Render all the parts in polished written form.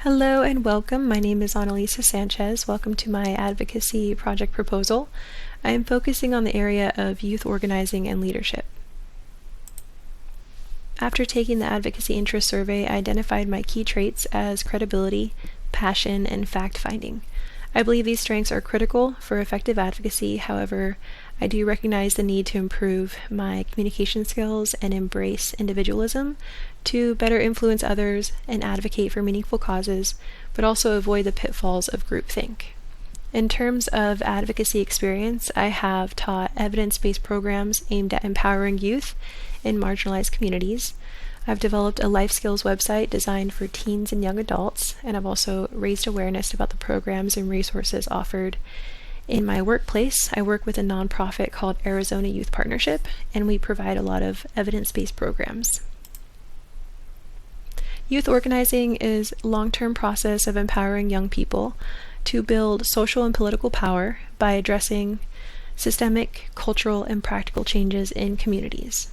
Hello and welcome. My name is Annalisa Sanchez. Welcome to my advocacy project proposal. I am focusing on the area of youth organizing and leadership. After taking the advocacy interest survey, I identified my key traits as credibility, passion, and fact-finding. I believe these strengths are critical for effective advocacy. However, I do recognize the need to improve my communication skills and embrace individualism to better influence others and advocate for meaningful causes, but also avoid the pitfalls of groupthink. In terms of advocacy experience, I have taught evidence-based programs aimed at empowering youth in marginalized communities. I've developed a life skills website designed for teens and young adults, and I've also raised awareness about the programs and resources offered. In my workplace, I work with a nonprofit called Arizona Youth Partnership, and we provide a lot of evidence-based programs. Youth organizing is a long-term process of empowering young people to build social and political power by addressing systemic, cultural, and practical changes in communities.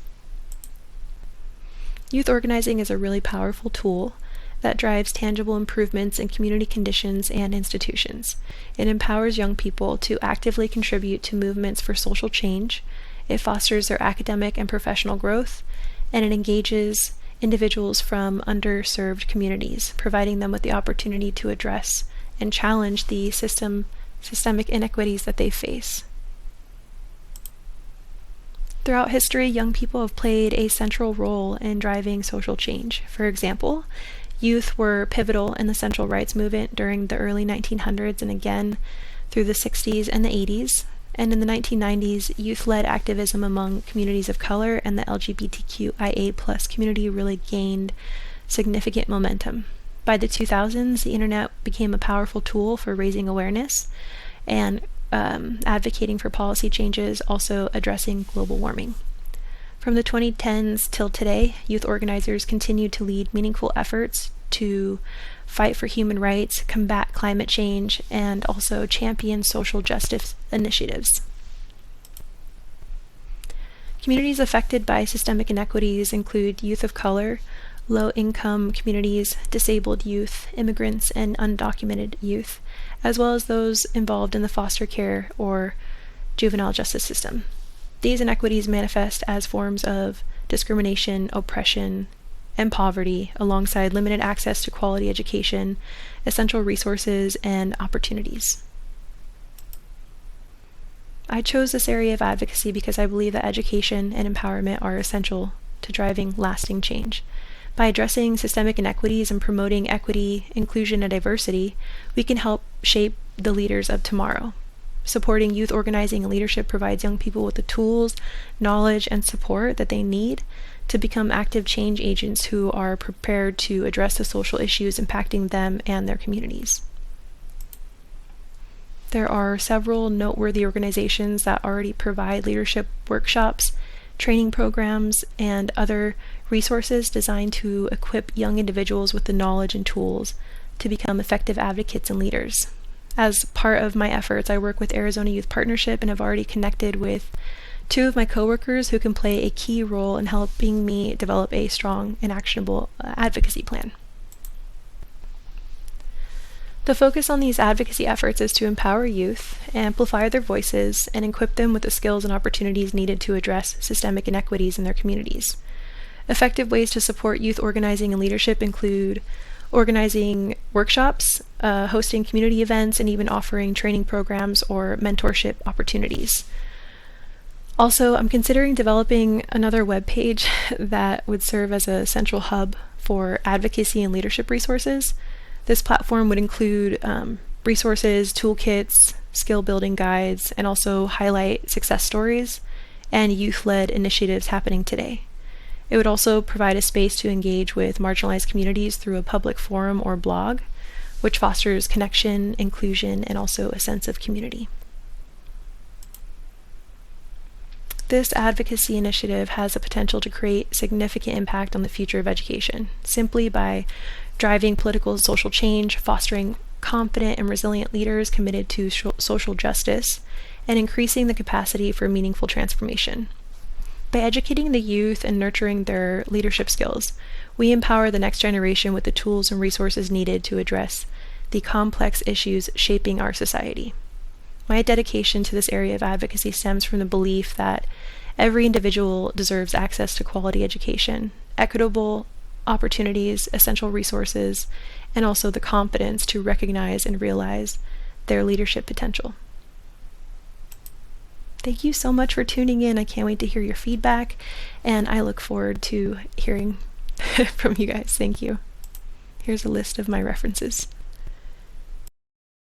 Youth organizing is a really powerful tool that drives tangible improvements in community conditions and institutions. It empowers young people to actively contribute to movements for social change. It fosters their academic and professional growth, and it engages individuals from underserved communities, providing them with the opportunity to address and challenge the systemic inequities that they face. Throughout history, young people have played a central role in driving social change. For example, youth were pivotal in the civil rights movement during the early 1900s and again through the 60s and the 80s. And in the 1990s, youth-led activism among communities of color and the LGBTQIA+ community really gained significant momentum. By the 2000s, the internet became a powerful tool for raising awareness and advocating for policy changes, also addressing global warming. From the 2010s till today, youth organizers continue to lead meaningful efforts to fight for human rights, combat climate change, and also champion social justice initiatives. Communities affected by systemic inequities include youth of color, low-income communities, disabled youth, immigrants, and undocumented youth, as well as those involved in the foster care or juvenile justice system. These inequities manifest as forms of discrimination, oppression, and poverty, alongside limited access to quality education, essential resources, and opportunities. I chose this area of advocacy because I believe that education and empowerment are essential to driving lasting change. By addressing systemic inequities and promoting equity, inclusion, and diversity, we can help shape the leaders of tomorrow. Supporting youth organizing and leadership provides young people with the tools, knowledge, and support that they need to become active change agents who are prepared to address the social issues impacting them and their communities. There are several noteworthy organizations that already provide leadership workshops, training programs, and other resources designed to equip young individuals with the knowledge and tools to become effective advocates and leaders. As part of my efforts, I work with Arizona Youth Partnership and have already connected with two of my coworkers who can play a key role in helping me develop a strong and actionable advocacy plan. The focus on these advocacy efforts is to empower youth, amplify their voices, and equip them with the skills and opportunities needed to address systemic inequities in their communities. Effective ways to support youth organizing and leadership include organizing workshops, hosting community events, and even offering training programs or mentorship opportunities. Also, I'm considering developing another webpage that would serve as a central hub for advocacy and leadership resources. This platform would include resources, toolkits, skill-building guides, and also highlight success stories and youth-led initiatives happening today. It would also provide a space to engage with marginalized communities through a public forum or blog, which fosters connection, inclusion, and also a sense of community. This advocacy initiative has the potential to create significant impact on the future of education, simply by driving political and social change, fostering confident and resilient leaders committed to social justice, and increasing the capacity for meaningful transformation. By educating the youth and nurturing their leadership skills, We empower the next generation with the tools and resources needed to address the complex issues shaping our society. My dedication to this area of advocacy stems from the belief that every individual deserves access to quality education, equitable opportunities, essential resources, and also the confidence to recognize and realize their leadership potential. Thank you so much for tuning in. I can't wait to hear your feedback, and I look forward to hearing from you guys. Thank you. Here's a list of my references.